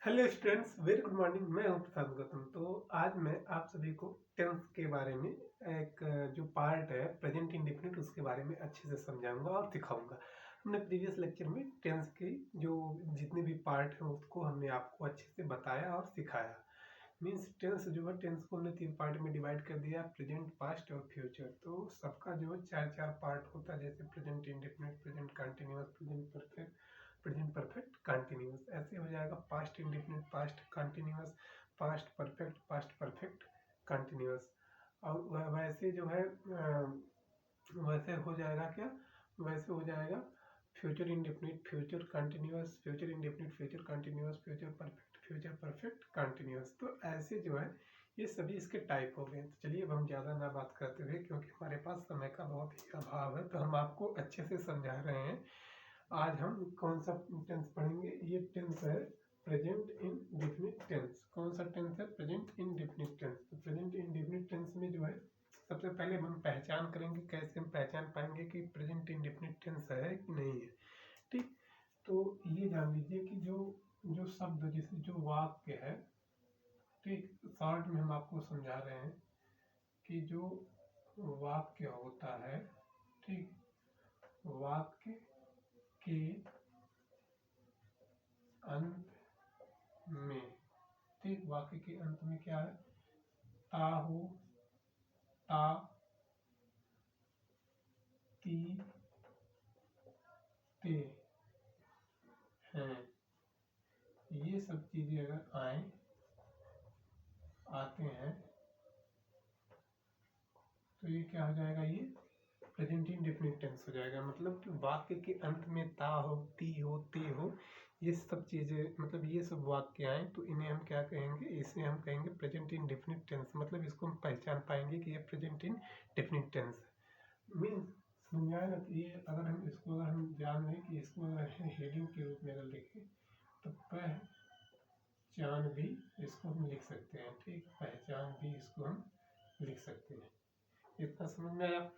Hello students, very good morning. मैं हूं प्रसाद गौतम। तो आज मैं आप सभी को टेंस के बारे में एक जो पार्ट है प्रेजेंट इंडेफिनिट उसके बारे में अच्छे से समझाऊंगा और सिखाऊंगा। हमने प्रीवियस लेक्चर में टेंस के जो जितने भी पार्ट हैं उसको हमने आपको अच्छे से बताया और सिखाया। मीन्स टेंस जो है, टेंस को हमने 3 पार्ट में डिवाइड कर दिया, प्रेजेंट, पास्ट और फ्यूचर। तो सबका जो है 4-4 पार्ट होता है, जैसे present indefinite, present continuous, present perfect continuous. ऐसे हो जाएगा past indefinite, past continuous, past perfect continuous. और वैसे जो है वैसे हो जाएगा क्या, वैसे हो जाएगा future indefinite, future continuous, future indefinite, future continuous, future perfect continuous. तो ऐसे जो है ये सभी इसके टाइप हो गए। तो चलिए अब हम ज़्यादा ना बात करते हुए, क्योंकि हमारे पास समय का बहुत ही अभाव है, तो हम आपको अच्छे से समझा रहे हैं। आज हम कौन सा टेंस पढ़ेंगे? ये टेंस है प्रेजेंट इंडेफिनिट टेंस। कौन सा टेंस है? Present indefinite tense. तो प्रेजेंट इंडेफिनिट टेंस में जो है सबसे पहले हम पहचान करेंगे। कैसे हम पहचान पाएंगे कि प्रेजेंट इंडेफिनिट टेंस है कि नहीं है? ठीक, तो ये जान लीजिए कि जो जो शब्द, जैसे जो वाक्य है, ठीक, शॉर्ट में हम आपको समझा रहे हैं कि जो वाक्य होता है, ठीक, वाक्य के अंत में, ठीक, वाक्य के अंत में क्या है? ता हो, ता, ती, ते हैं, ये सब चीजें अगर आते हैं तो ये क्या हो जाएगा? ये प्रेजेंट इंडेफिनिट टेंस हो जाएगा। मतलब कि वाक्य के अंत में ता हो, ती हो, ते हो, ये सब चीजें, मतलब ये सब वाक्य आए तो इन्हें हम क्या कहेंगे? इसे हम कहेंगे प्रेजेंट इंडेफिनिट टेंस। मतलब इसको हम पहचान पाएंगे कि ये प्रेजेंट इंडेफिनिट टेंस है। मीन्स समझ में आएगा। तो ये अगर हम इसको अगर हम जान लें कि इसको अगर हेडिंग के रूप में अगर लिखें तो पहचान भी इसको हम लिख सकते हैं। ठीक, पहचान भी इसको हम लिख सकते हैं। इतना समझ में आया?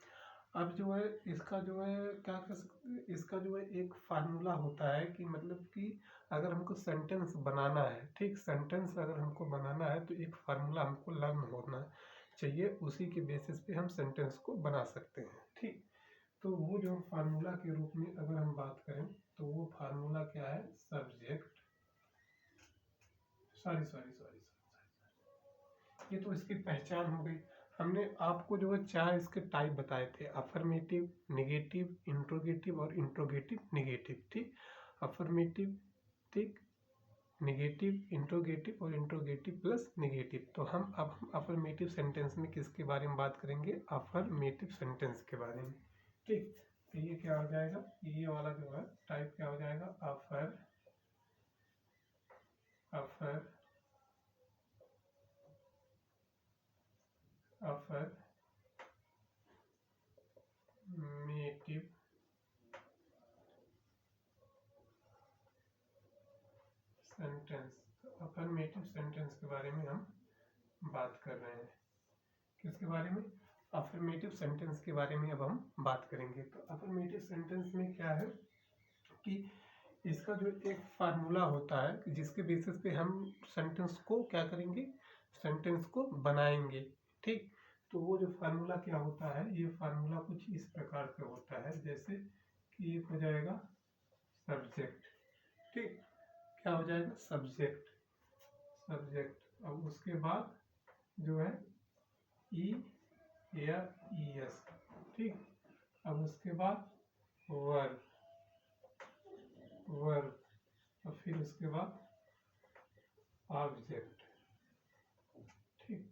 अब जो है इसका जो है क्या कर सकते हैं, इसका जो है एक फार्मूला होता है कि मतलब कि अगर हमको सेंटेंस बनाना है, ठीक, सेंटेंस अगर हमको बनाना है तो एक फार्मूला हमको लर्न होना चाहिए। उसी के बेसिस पे हम सेंटेंस को बना सकते हैं। ठीक, तो वो जो फार्मूला के रूप में अगर हम बात करें तो वो फार्मूला क्या है? सब्जेक्ट, सॉरी, ये तो इसकी पहचान हो गई। हमने आपको जो है 4 इसके टाइप बताए थे, अफर्मेटिव, नेगेटिव, इंट्रोगेटिव और इंट्रोगेटिव नेगेटिव। ठीक, अफर्मेटिव, ठीक, नेगेटिव, इंट्रोगेटिव और इंट्रोगेटिव प्लस नेगेटिव। तो हम अब अफर्मेटिव सेंटेंस में किसके बारे में बात करेंगे? अफर्मेटिव सेंटेंस के बारे में। ठीक, तो ये क्या हो जाएगा? ये वाला जो है टाइप क्या हो जाएगा? Affirmative sentence. अफर्मेटिव सेंटेंस के बारे में हम बात कर रहे हैं। किसके बारे में? अफर्मेटिव सेंटेंस के बारे में अब हम बात करेंगे। तो अफर्मेटिव सेंटेंस में क्या है कि इसका जो एक फार्मूला होता है कि जिसके बेसिस पे हम सेंटेंस को क्या करेंगे? सेंटेंस को बनाएंगे। ठीक, तो वो जो फार्मूला क्या होता है? ये फार्मूला कुछ इस प्रकार से होता है, जैसे कि ये हो जाएगा सब्जेक्ट। ठीक, क्या हो जाएगा? सब्जेक्ट। अब उसके बाद जो है ई या ई एस। ठीक, अब उसके बाद वर्ब और फिर उसके बाद ऑब्जेक्ट। ठीक,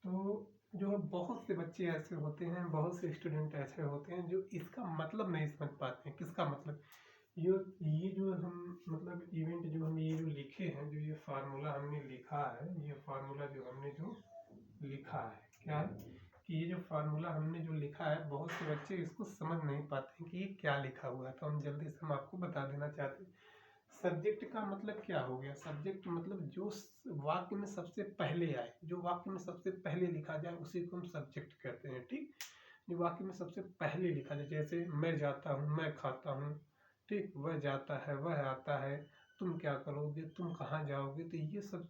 तो जो है बहुत से बच्चे ऐसे होते हैं, बहुत से स्टूडेंट ऐसे होते हैं जो इसका मतलब नहीं समझ पाते हैं। किसका मतलब? ये जो हम मतलब इवेंट जो हम ये जो लिखे हैं, जो ये फार्मूला हमने लिखा है, ये फार्मूला जो हमने जो लिखा है क्या है कि ये जो फार्मूला हमने जो लिखा है, बहुत से बच्चे इसको समझ नहीं पाते हैं कि ये क्या लिखा हुआ है। तो हम जल्दी से हम आपको बता देना चाहते हैं। सब्जेक्ट का मतलब क्या हो गया? सब्जेक्ट मतलब जो वाक्य में सबसे पहले आए, जो वाक्य में सबसे पहले लिखा जाए उसी को हम सब्जेक्ट कहते हैं। ठीक, जो वाक्य में सबसे पहले लिखा जाए, जैसे मैं जाता हूँ, मैं खाता हूँ, ठीक, वह जाता है, वह आता है, तुम क्या करोगे, तुम कहाँ जाओगे। तो ये सब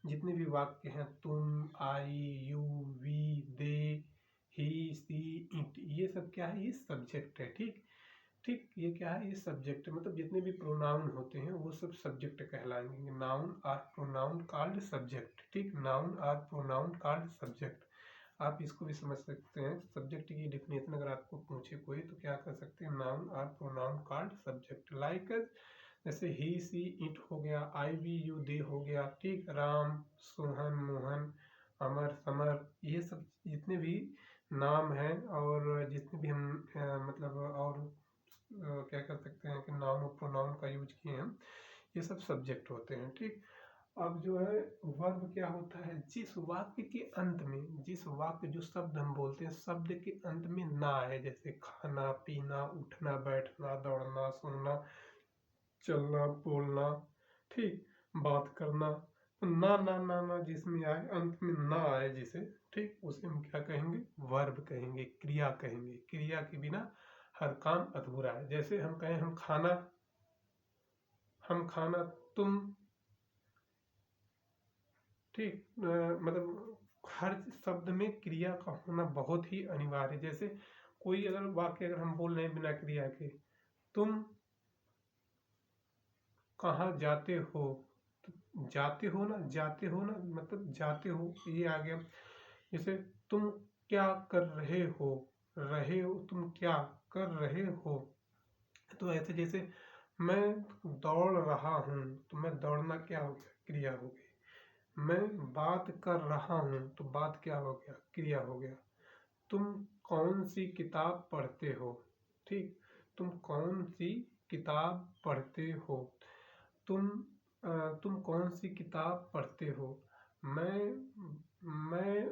जितने भी वाक्य हैं, तुम, I, you, we, they, he, she, it, ये सब क्या है, ये सब्जेक्ट है। ठीक ठीक, ये क्या है, ये सब्जेक्ट है। मतलब जितने भी प्रोनाउन होते हैं वो सब सब्जेक्ट कहलाएंगे। Noun or pronoun called subject. ठीक, noun or pronoun called subject. आप इसको भी समझ सकते हैं। सब्जेक्ट की डेफिनेशन अगर आपको पूछे कोई तो क्या कर सकते हैं, noun or pronoun called subject. Like जैसे ही, सी, इट हो गया, आई, वी, यू, दे हो गया। ठीक, राम, सोहन, मोहन, अमर, समर, ये सब जितने भी नाम हैं और जितने भी हम मतलब और क्या कर सकते हैं कि नाउन और प्रोनाउन का यूज किए हैं, ये सब सब्जेक्ट होते हैं। ठीक, अब जो है वर्ब क्या होता है, जिस वाक्य के अंत में, जिस वाक्य जो शब्द हम बोलते हैं, शब्द के अंत में ना है, जैसे खाना, पीना, उठना, बैठना, दौड़ना, सुनना, चलना, बोलना, ठीक, बात करना, तो ना जिसमें आए, अंत में ना आए जिसे, ठीक, उसे हम क्या कहेंगे, वर्ब कहेंगे, क्रिया कहेंगे। क्रिया के बिना हर काम अधूरा है। जैसे हम कहें हम खाना, तुम, ठीक, मतलब हर शब्द में क्रिया का होना बहुत ही अनिवार्य है। जैसे कोई अगर वाक्य अगर हम बोल रहे हैं बिना क्रिया के, तुम कहाँ जाते हो, तो जाते हो ना, मतलब जाते हो, ये आ गया। जैसे तुम क्या कर रहे हो, तुम क्या कर रहे हो। तो ऐसे जैसे मैं दौड़ रहा हूँ, तो मैं दौड़ना क्या हो गया, क्रिया हो गई। मैं बात कर रहा हूँ, तो बात क्या हो गया, क्रिया हो गया। तुम कौन सी किताब पढ़ते हो, ठीक, तुम कौन सी किताब पढ़ते हो। तुम तुम कौन सी किताब पढ़ते हो। मैं मैं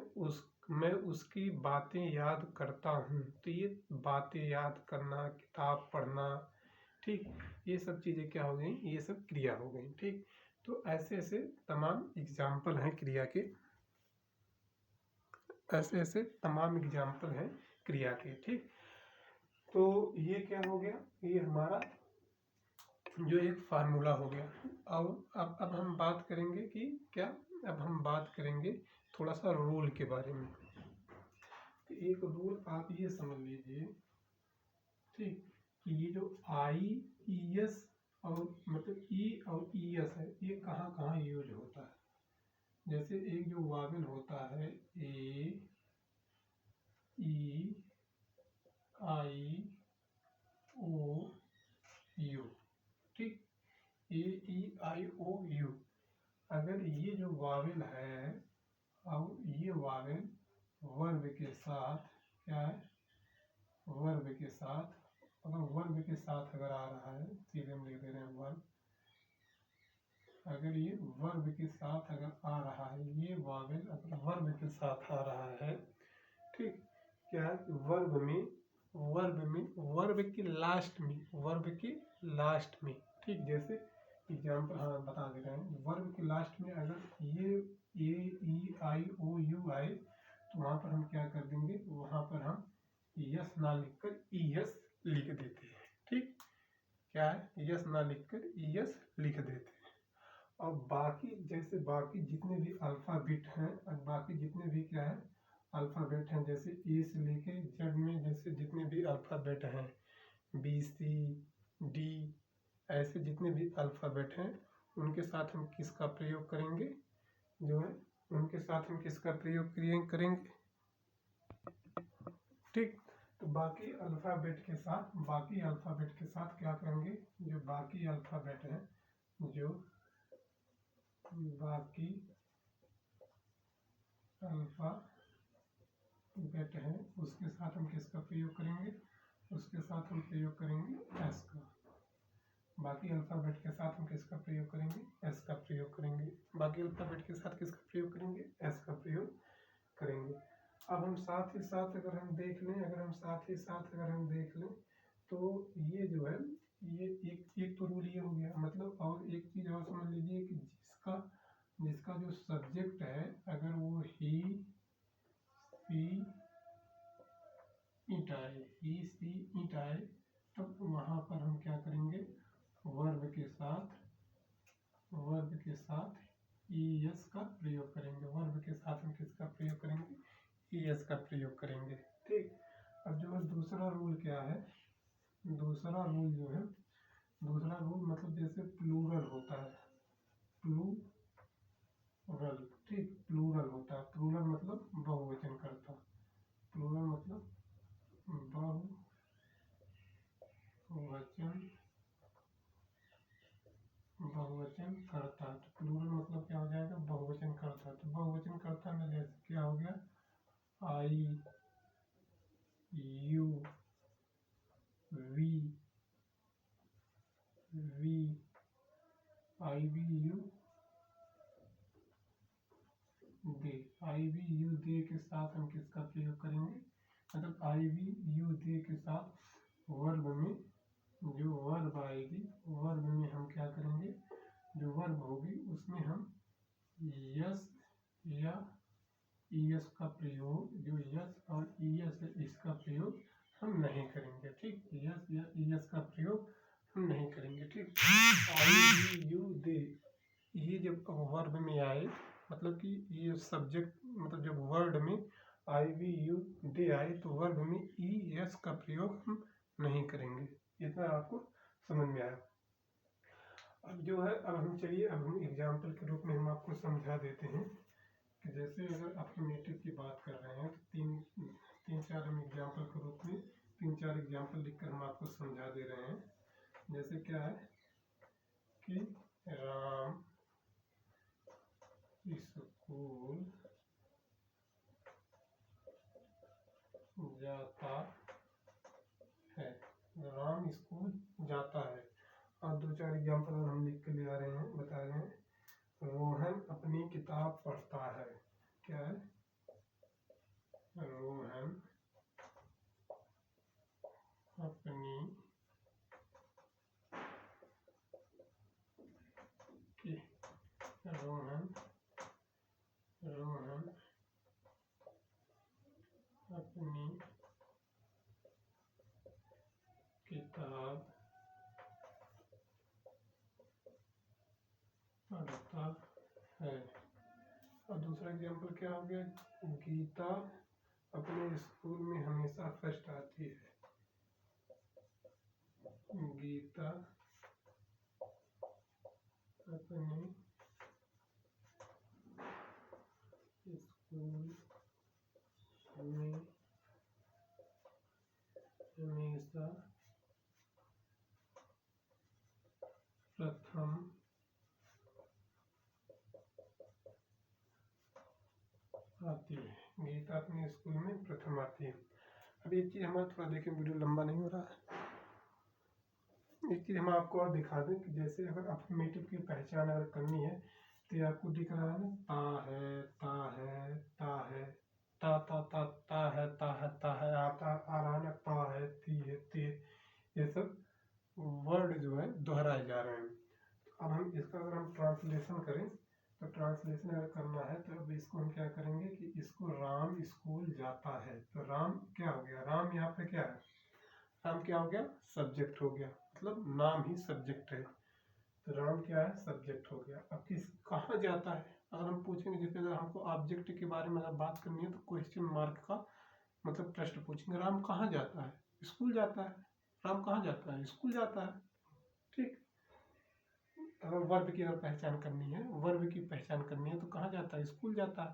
उसकी बातें याद करता हूँ। तो ये बातें याद करना, किताब पढ़ना, ठीक, ये सब चीज़ें क्या हो गई, ये सब क्रिया हो गई। ठीक, तो ऐसे ऐसे तमाम एग्जाम्पल हैं क्रिया के, ऐसे ऐसे तमाम एग्जाम्पल हैं क्रिया के। ठीक, तो ये क्या हो गया, ये हमारा जो एक फार्मूला हो गया। अब हम बात करेंगे कि क्या, अब हम बात करेंगे थोड़ा सा रूल के बारे में। तो एक रूल आप ये समझ लीजिए, ठीक, कि ये जो आई, ई, एस और मतलब ई और ई एस है, ये कहाँ कहाँ यूज होता है। जैसे एक जो वावेल होता है, ए, ई, आई, ओ, यू, ठीक, ए, ई, आई, ओ, यू। अगर ये जो वावेल है और ये वावेल वर्ब के साथ क्या है, वर्ब के साथ, अगर वर्ब के साथ अगर आ रहा है, सीधे हम लिख दे रहे हैं वर्ब, अगर ये वर्ब के साथ अगर आ रहा है, ये वावेल अगर वर्ब के साथ आ रहा है, ठीक, क्या है, वर्ब के लास्ट में, ठीक, जैसे एग्जाम्पल हम बता दे रहे हैं, वर्ब के लास्ट में अगर ये ए, ई, आई, ओ, यू आए, तो वहाँ पर हम क्या कर देंगे, वहाँ पर हम यस ना लिखकर ई एस लिख देते हैं। ठीक, क्या है, यस ना लिखकर ई एस लिख देते हैं। और बाकी जैसे बाकी जितने भी अल्फ़ाबेट हैं, और बाकी जितने भी क्या है अल्फ़ाबेट हैं, जैसे ए से लेके जेड में जैसे जितने भी अल्फ़ाबेट हैं, बी, सी, डी, ऐसे जितने भी अल्फ़ाबेट हैं, उनके साथ हम किसका प्रयोग करेंगे, जो है उनके साथ हम किसका प्रयोग करेंगे, ठीक। तो बाकी अल्फ़ाबेट के साथ क्या करेंगे, जो बाकी अल्फ़ाबेट हैं, जो बाकी अल्फ़ाबेट हैं, उसके साथ हम किसका प्रयोग करेंगे, उसके साथ हम प्रयोग करेंगे एस का। बाकी अल्फ़ाबेट के साथ हम किसका प्रयोग करेंगे, एस का प्रयोग करेंगे। बाकी अल्फ़ाबेट के साथ किसका प्रयोग करेंगे, एस का प्रयोग करेंगे। अब हम साथ ही साथ अगर हम देख लें, तो ये जो है, ये एक तो रूल ये हो गया। मतलब और एक चीज़ और समझ लीजिए कि जिसका जो सब्जेक्ट है, अगर वो ही, सी, इट आए, तब वहाँ पर हम क्या करेंगे, वर्ब के साथ वर्ब के साथ ES का प्रयोग करेंगे। वर्ब के साथ हम किसका प्रयोग करेंगे? ES का प्रयोग करेंगे। ठीक। अब जो है दूसरा रूल क्या है? दूसरा रूल जो है, दूसरा रूल मतलब जैसे प्लूरल होता है, प्लूरल, ठीक, प्लूरल होता है। प्लूरल मतलब बहुवचन करता, प्लूरल मतलब बहुवचन करता। तो प्लूरल मतलब क्या हो जाएगा? बहुवचन करता। तो बहुवचन करता में जैसे क्या हो गया? I, you, we, I, we, you, they। I, we, you, they के साथ हम किसका प्रयोग करेंगे? मतलब I, we, you, they के साथ वर्ब में जो वर्ब आएगी, वर्ब में हम क्या करेंगे? जो वर्ब होगी उसमें हम यस या ES का प्रयोग, जो यस और ES है इसका प्रयोग हम नहीं करेंगे। ठीक, यस या ES का प्रयोग हम नहीं करेंगे। ठीक। I, we, you, they, ये जब वर्ब में आए, मतलब कि ये सब्जेक्ट, मतलब जब वर्ड में I, we, you, they आए तो वर्ब में ES का प्रयोग हम नहीं करेंगे। इतना आपको समझ में आया। अब जो है, अब हम चलिए, अब हम एग्जाम्पल के रूप में हम आपको समझा देते हैं कि जैसे अगर अफर्मेटिव की बात कर रहे हैं तो तीन चार हम एग्जाम्पल के रूप में 3-4 एग्जाम्पल लिखकर हम आपको समझा दे रहे हैं। जैसे क्या है कि राम स्कूल जाता है, राम स्कूल जाता है। और 2-4 एग्जाम्पल हम लिख के ले आ रहे हैं, बता रहे हैं। रोहन अपनी किताब पढ़ता है। क्या है? रोहन अपनी रोहन अपनी किताब पढ़ता है। और दूसरा एग्जाम्पल क्या हो गया? गीता अपने स्कूल में हमेशा फर्स्ट आती है। गीता अपने स्कूल में हमेशा प्रथम आती है। गीता अपने स्कूल में प्रथम आती है। अब एक चीज़ हमारा थोड़ा देखें, वीडियो लंबा नहीं हो रहा है। एक चीज़ हम आपको और दिखा दें कि जैसे अगर अफर्मेटिव की पहचान अगर करनी है तो ये आपको दिख रहा है ना, ता है, ता है, ता है, ता ता ता ता है, ता है, ता है, आता आ रहा है ना, ता है, ती है, ते, ये सब वर्ड जो है दोहराए जा रहे हैं। अब हम इसका अगर हम ट्रांसलेशन करें तो ट्रांसलेशन अगर करना है तो अब इसको हम क्या करेंगे कि इसको राम स्कूल जाता है। तो राम क्या हो गया? राम यहाँ पे क्या है? राम क्या हो गया? सब्जेक्ट हो गया, मतलब नाम ही सब्जेक्ट है। तो राम क्या है? सब्जेक्ट हो गया। अब किस कहाँ जाता है अगर हम पूछेंगे, जैसे अगर हमको ऑब्जेक्ट के बारे में अगर बात करनी है तो क्वेश्चन मार्क का मतलब प्रश्न पूछेंगे, राम कहाँ जाता है? स्कूल जाता है। राम कहाँ जाता है? स्कूल जाता है। ठीक। अगर वर्ब की अगर पहचान करनी है, वर्ब की पहचान करनी है तो कहाँ जाता है? स्कूल जाता है।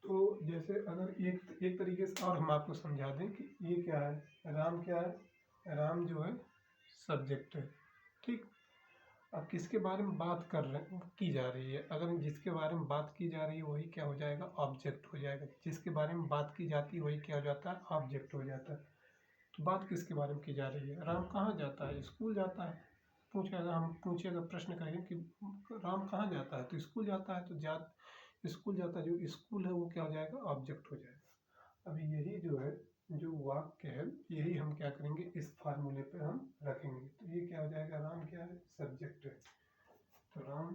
तो जैसे अगर एक तरीके से और हम आपको समझा दें कि ये क्या है, राम क्या है? राम जो है सब्जेक्ट है। ठीक। अब किसके बारे में बात की जा रही है? अगर जिसके बारे में बात की जा रही है वही क्या हो जाएगा? ऑब्जेक्ट हो जाएगा। जिसके बारे में बात की जाती है वही क्या हो जाता है? ऑब्जेक्ट हो जाता है। तो बात किसके बारे में की जा रही है? राम कहाँ जाता है? स्कूल जाता है। पूछेगा प्रश्न करेंगे कि राम कहाँ जाता है? तो स्कूल जाता है। तो स्कूल जाता है, जो स्कूल है वो क्या हो जाएगा? ऑब्जेक्ट हो जाएगा। अब यही जो है, जो वाक्य है, यही हम क्या करेंगे? इस फार्मूले पे हम रखेंगे। तो ये क्या हो जाएगा? राम क्या है? सब्जेक्ट है। तो राम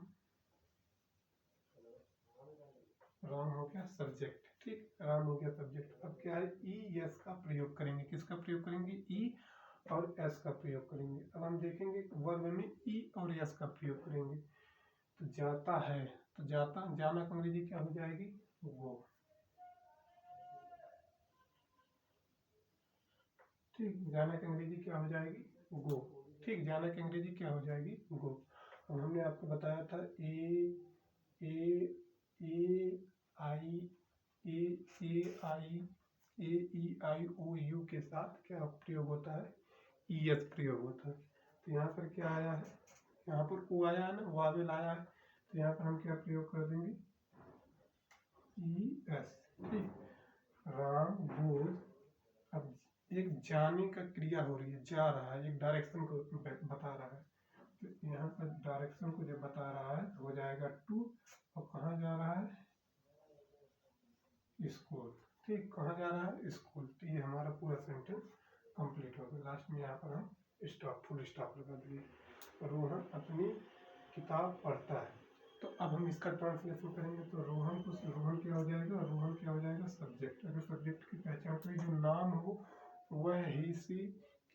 हो गया सब्जेक्ट। ठीक, राम हो गया सब्जेक्ट। अब क्या है? ES का प्रयोग करेंगे। किसका प्रयोग करेंगे? E और एस का प्रयोग करेंगे। अब हम देखेंगे वर्ब में ई और एस का प्रयोग करेंगे। तो जाता है, तो जाता, जाना की अंग्रेजी क्या हो जाएगी? गो। ठीक, जाना की अंग्रेजी क्या हो जाएगी? गो। ठीक, जाना की अंग्रेजी क्या हो जाएगी? गो। और हमने आपको बताया था ए आई ओ यू के साथ क्या प्रयोग होता है? ई एस प्रयोग होता है। तो यहाँ पर क्या आया है? यहाँ पर ओ आया है ना, वावेल आया है, तो यहाँ पर हम क्या प्रयोग कर देंगे? E S. ठीक, राम गोज। अब एक जाने का क्रिया हो रही है, जा रहा है, एक डायरेक्शन को बता रहा है, तो यहाँ पर डायरेक्शन को जब बता रहा है तो हो जाएगा टू, और कहाँ जा रहा है? स्कूल। ठीक, कहाँ जा रहा है? स्कूल। तो ये हमारा पूरा सेंटेंस कंप्लीट हो गया। लास्ट में यहाँ पर हम स्टॉप, फुल स्टॉप लगा दिए। रोहन अपनी किताब पढ़ता है। तो अब हम इसका ट्रांसलेशन करेंगे। तो रोहन क्या हो जाएगा? रोहन क्या हो जाएगा? सब्जेक्ट। अगर सब्जेक्ट की पहचान करें, जो नाम हो वह, ही, सी,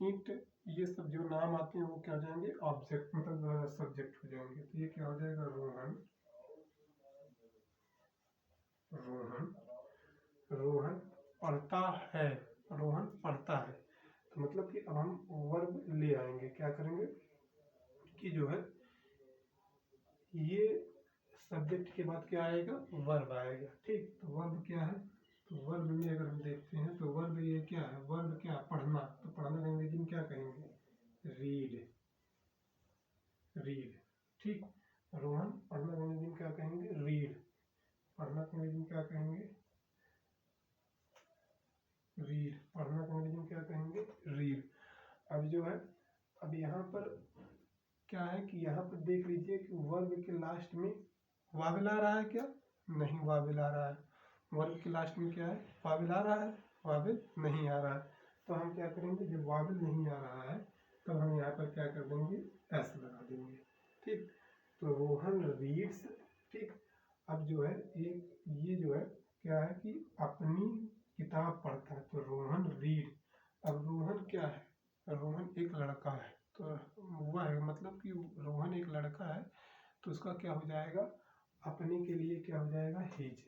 इट, ये सब जो नाम आते हैं वो क्या हो जाएंगे? ऑब्जेक्ट, मतलब सब्जेक्ट हो जाएंगे। तो ये क्या हो जाएगा? रोहन रोहन पढ़ता है। रोहन पढ़ता है, तो मतलब कि अब हम वर्ब ले आएंगे। क्या करेंगे कि जो है ये सब्जेक्ट के बाद क्या आएगा? वर्ब आएगा। ठीक, तो वर्ब क्या है? तो वर्ब में अगर हम देखते हैं तो वर्ब ये क्या है? वर्ब क्या? पढ़ना। तो पढ़ना का अंग्रेजी में क्या कहेंगे? रीड। रीड। ठीक, रोहन पढ़ना का अंग्रेजी में क्या कहेंगे? रीड। पढ़ना का अंग्रेजी में क्या कहेंगे? रीड। पढ़ना का अंग्रेजी में क्या कहेंगे? रीड। अब जो है, अब यहाँ पर क्या है कि यहाँ पर देख लीजिए कि वर्ब के लास्ट में वावेल आ रहा है क्या? नहीं वावेल आ रहा है। वर्ब के लास्ट में क्या है? वावेल आ रहा है? वावेल नहीं आ रहा है। तो हम क्या करेंगे? जब वावेल नहीं आ रहा है तब हम यहाँ पर क्या कर देंगे? एस लगा देंगे। ठीक, तो रोहन रीड्स। ठीक, अब जो है एक ये जो है क्या है कि अपनी किताब पढ़ता है, तो रोहन रीड। अब रोहन क्या है? रोहन एक लड़का है, तो वह है, मतलब कि रोहन एक लड़का है, तो उसका क्या हो जाएगा? अपने के लिए क्या हो जाएगा? His.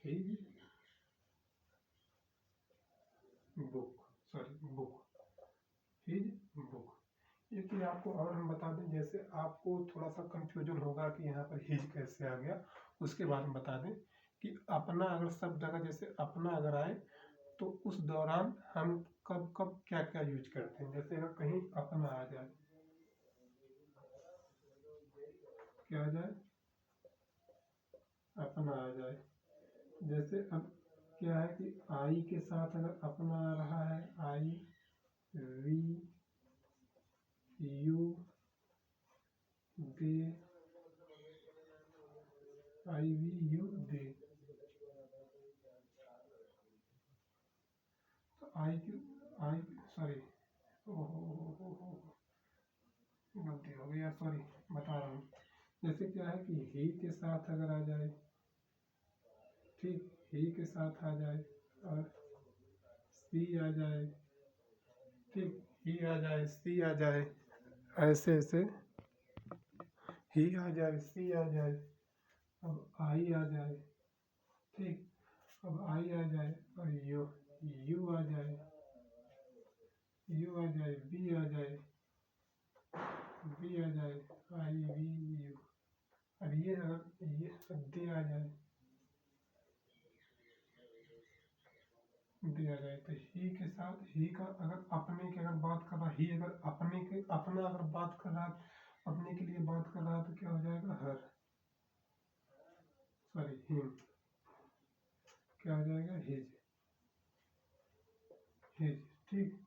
His book, sorry book, his book. ये कि आपको और हम बता दें, जैसे आपको थोड़ा सा कंफ्यूजन होगा कि यहाँ पर हिज कैसे आ गया, उसके बारे में बता दें कि अपना अगर सब जगह जैसे अपना अगर आए तो उस दौरान हम कब कब क्या क्या यूज करते हैं। जैसे अगर कहीं अपना आ जाए, क्या आ जाए? अपना आ जाए। जैसे अब क्या है कि आई के साथ अगर अपना आ रहा है, I we you they, I we you they, तो आई की आई, सॉरी, गलती हो गई यार, सॉरी, बता रहा हूँ। जैसे क्या है कि ही के साथ अगर आ जाए, ठीक, ही के साथ आ जाए और सी आ जाए, ठीक, ही आ जाए, सी आ जाए, ऐसे ऐसे ही आ जाए, सी आ जाए, अब आई आ जाए, ठीक, अब आई आ जाए और यू आ जाए, यू आ जाए, बी आ जाए, बी आ जाए, आई वी यू। अब ये अगर ये दे आ जाए, दे आ जाए, तो ही के साथ, ही का अगर अपने की अगर बात कर रहा, ही अगर अपने के अपना अगर बात कर रहा, अपने के लिए बात कर रहा, तो क्या हो जाएगा? हर, सॉरी हिम, क्या हो जाएगा? हिज। हिज, ठीक,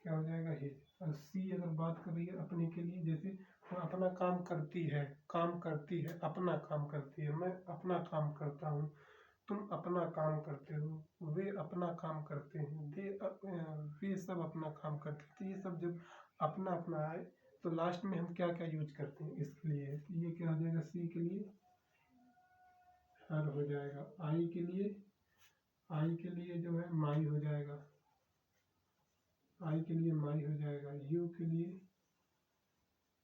क्या हो जाएगा? हिज। और सी अगर बात कर रही है अपने के लिए, जैसे वो अपना काम करती है, काम करती है, अपना काम करती है, मैं अपना काम करता हूँ, तुम अपना काम करते हो, वे अपना काम करते हैं, वे सब अपना काम करते हैं। तो ये सब जब अपना अपना आए तो लास्ट में हम क्या क्या यूज करते हैं इसके लिए? तो ये क्या हो जाएगा? सी के लिए हर हो जाएगा, आई के लिए जो है माई हो जाएगा, आई के लिए माई हो जाएगा, यू के लिए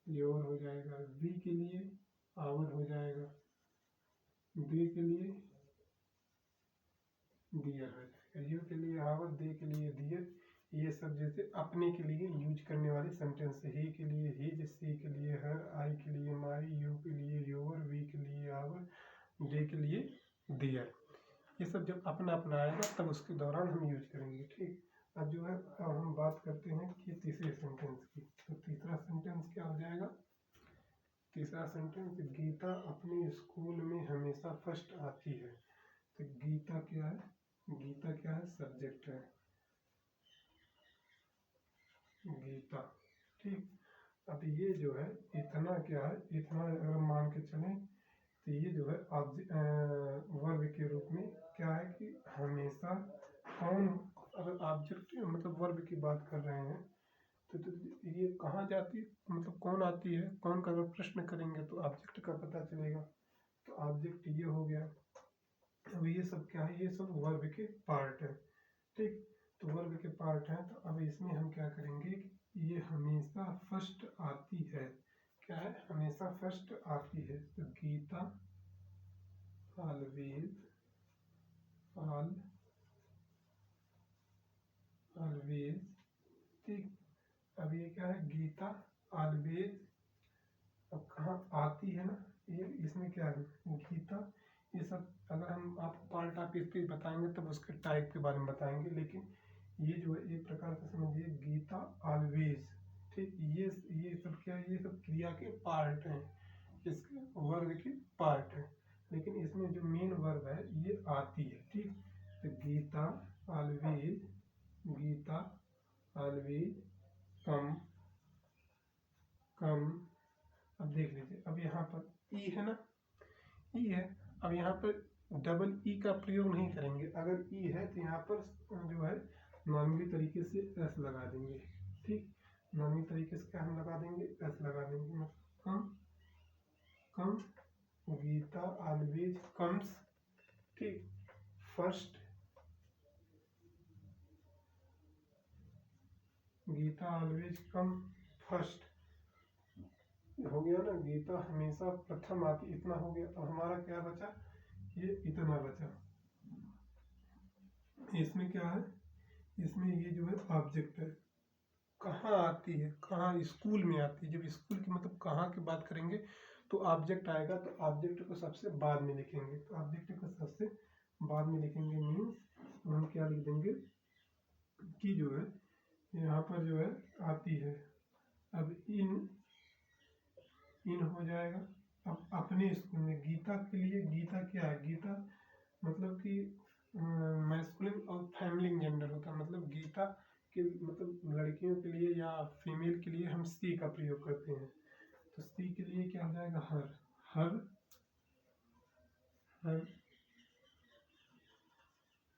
योर हो जाएगा, वी के लिए आवर हो जाएगा, दे के लिए दियर हो जाएगा, यू के लिए आवर, दे के लिए दियर। ये सब जैसे अपने के लिए यूज करने वाले सेंटेंस है। ही के लिए हिज, सी के लिए हर, आई के लिए माई, यू के लिए योर, वी के लिए आवर, दे के लिए दियर। ये सब जब अपना अपना आएगा तब उसके दौरान हम यूज करेंगे। ठीक, अब जो है अब हम बात करते हैं कि तीसरे सेंटेंस की। तो तीसरा सेंटेंस क्या हो जाएगा? तीसरा सेंटेंस, गीता अपने स्कूल में हमेशा फर्स्ट आती है। तो गीता क्या है? गीता क्या है? सब्जेक्ट है, गीता। ठीक, अब ये जो है इतना क्या है, इतना अगर मान के चलें तो ये जो है वर्ब के रूप में क्या है कि हमेशा कौन, अगर ऑब्जेक्ट मतलब वर्ब की बात कर रहे हैं तो ये कहाँ जाती है, मतलब कौन आती है, कौन का अगर प्रश्न करेंगे तो ऑब्जेक्ट का पता चलेगा। तो ऑब्जेक्ट ये हो गया। अब ये सब क्या है? ये सब वर्ब के पार्ट है। ठीक, तो वर्ब के पार्ट है। तो अब इसमें हम क्या करेंगे कि ये हमेशा फर्स्ट आती है। क्या है? हमेशा फर्स्ट आती है। तो गीता ऑलवेज, ऑलवेज। ठीक, अब ये क्या है? गीता ऑलवेज। अब कहाँ आती है ना, ये इसमें क्या है? गीता। ये सब अगर हम आपको पार्ट ऑफ स्पीच बताएंगे तब उसके टाइप के बारे में बताएंगे, लेकिन ये जो है एक प्रकार से समझिए गीता ऑलवेज। ठीक, ये सब क्या है? ये सब क्रिया के पार्ट हैं, इसके वर्ब के पार्ट हैं, लेकिन इसमें जो मेन वर्ब है ये आती है। ठीक, तो Geeta always, Geeta always come, come. अब देख लीजिए, अब यहाँ पर ई है ना, ई है। अब यहाँ पर डबल ई का प्रयोग नहीं करेंगे। अगर ई है तो यहाँ पर जो है नॉर्मली तरीके से एस लगा देंगे। ठीक, नॉर्मली तरीके से क्या हम लगा देंगे? एस लगा देंगे। Come, come, Geeta always comes. ठीक, first, Geeta always come first. हो गया ना, गीता हमेशा प्रथम आती। इतना हो गया। अब हमारा क्या बचा? ये इतना बचा। इसमें क्या है? इसमें ये जो है ऑब्जेक्ट है। कहाँ आती है? कहाँ? स्कूल में आती है। जब स्कूल की मतलब कहाँ की बात करेंगे तो ऑब्जेक्ट आएगा, तो ऑब्जेक्ट को सबसे बाद में लिखेंगे। तो ऑब्जेक्ट को सबसे बाद में लिखेंगे मीन्स हम क्या लिख देंगे कि जो है यहाँ पर जो है आती है। अब इन, इन हो जाएगा। अब अपने स्कूल में गीता के लिए, गीता क्या है? गीता मतलब कि मैस्कुलिन और फेमिनिन जेंडर होता है। मतलब गीता के मतलब लड़कियों के लिए या फीमेल के लिए हम सी का प्रयोग करते हैं। तो सी के लिए क्या हो जाएगा? Her, her, her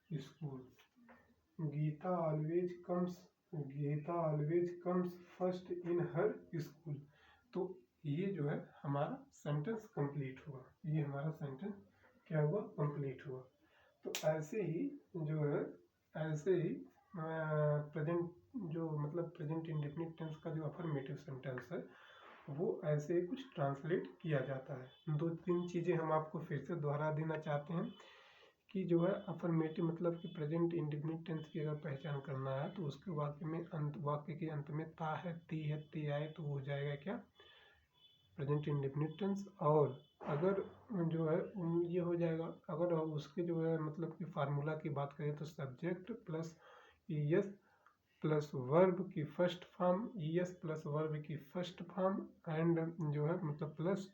school. Geeta always comes, Geeta always comes first in her school. तो ये जो है हमारा सेंटेंस कंप्लीट हुआ। ये हमारा सेंटेंस क्या हुआ? कंप्लीट हुआ। तो ऐसे ही जो है, ऐसे ही प्रेजेंट जो मतलब प्रेजेंट इंडेफिनिट टेंस का जो अफर्मेटिव सेंटेंस है वो ऐसे ही कुछ ट्रांसलेट किया जाता है। दो तीन चीज़ें हम आपको फिर से दोहरा देना चाहते हैं कि जो है अफर्मेटिव मतलब कि प्रेजेंट इंडेफिनिट टेंस की अगर पहचान करना है तो उसके वाक्य में वाक्य के अंत में ता है, ती है, ते आए तो हो जाएगा क्या? Present indefinite tense. और अगर जो है ये हो जाएगा, अगर उसके जो है मतलब कि फार्मूला की बात करें तो subject plus ES plus verb की first form, ES plus verb की फर्स्ट फॉर्म एंड जो है मतलब प्लस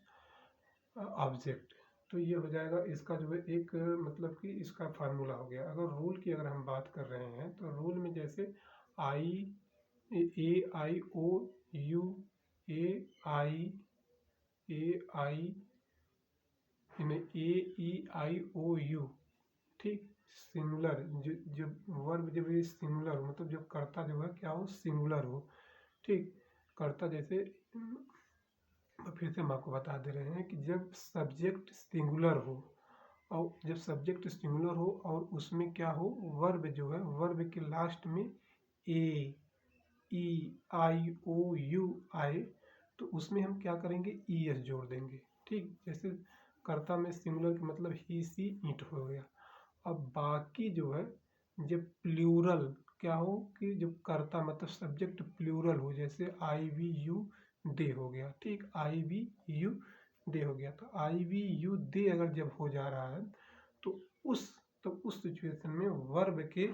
ऑब्जेक्ट। तो ये हो जाएगा इसका जो है एक मतलब कि इसका फार्मूला हो गया। अगर रूल की अगर हम बात कर रहे हैं तो रूल में जैसे I, A I O U, A I A E I O U. ठीक, सिंगुलर जब वर्ब जब ये सिंगुलर हो मतलब जब कर्ता जो है क्या हो? सिंगुलर हो। ठीक, कर्ता जैसे फिर से हम आपको बता दे रहे हैं कि जब सब्जेक्ट सिंगुलर हो, और जब सब्जेक्ट सिंगुलर हो और उसमें क्या हो? वर्ब जो है, वर्ब के लास्ट में ए ई आई ओ यू आए तो उसमें हम क्या करेंगे, ई एस जोड़ देंगे। ठीक, जैसे कर्ता में सिंगुलर का मतलब ही सी ईंट हो गया। अब बाकी जो है जब प्लूरल क्या हो कि जब कर्ता मतलब सब्जेक्ट प्लूरल हो, जैसे आई वी यू दे हो गया। ठीक, आई वी यू दे हो गया, तो आई वी यू दे अगर जब हो जा रहा है तो उस सिचुएशन में वर्ब के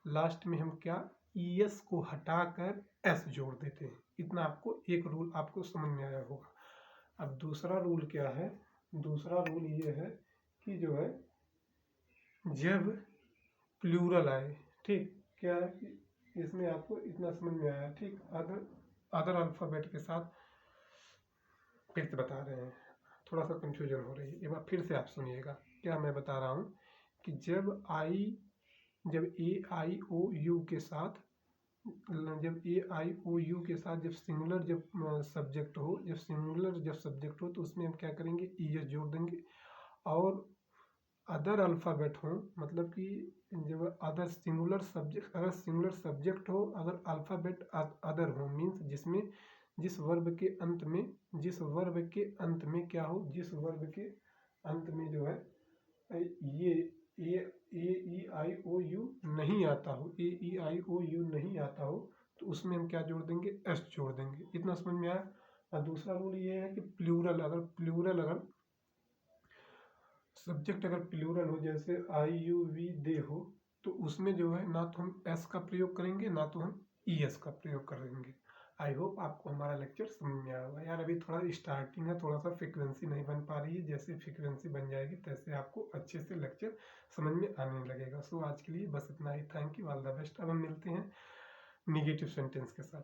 लास्ट में हम क्या, ई एस को हटाकर एस जोड़ देते हैं। इतना आपको एक रूल आपको समझ में आया होगा। अब दूसरा रूल क्या है, दूसरा रूल ये है कि जो है जब प्लूरल आए, ठीक, क्या है कि इसमें आपको इतना समझ में आया। ठीक, अदर अल्फ़ाबेट के साथ फिर से बता रहे हैं, थोड़ा सा कंफ्यूजन हो रही है, एक बार फिर से आप सुनिएगा। क्या मैं बता रहा हूँ कि जब ए आई ओ यू के साथ जब सिंगुलर जब सब्जेक्ट हो, जब सिंगुलर जब सब्जेक्ट हो तो उसमें हम क्या करेंगे, ई एस जोड़ देंगे। और अदर अल्फ़ाबेट हो, मतलब कि जब अदर सिंगुलर सब्जेक्ट, अगर सिंगुलर सब्जेक्ट हो, अगर अल्फ़ाबेट अदर हो, मीन्स जिसमें जिस वर्ब के अंत में क्या हो, जिस वर्ब के अंत में जो है ये ए ई आई ओ यू नहीं आता हो, ए ई आई ओ यू नहीं आता हो, तो उसमें हम क्या जोड़ देंगे, एस जोड़ देंगे। इतना समझ में आया। और दूसरा रूल ये है कि प्लूरल अगर सब्जेक्ट अगर प्लूरल हो, जैसे आई यू वी दे हो, तो उसमें जो है ना तो हम एस का प्रयोग करेंगे ना तो हम ई एस का प्रयोग करेंगे। आई होप आपको हमारा लेक्चर समझ में आया होगा। यार अभी थोड़ा स्टार्टिंग है, थोड़ा सा फ्रिक्वेंसी नहीं बन पा रही है, जैसे फ्रिक्वेंसी बन जाएगी तैसे आपको अच्छे से लेक्चर समझ में आने लगेगा। सो आज के लिए बस इतना ही। Thank you, all the best. अब हम मिलते हैं निगेटिव सेंटेंस के साथ।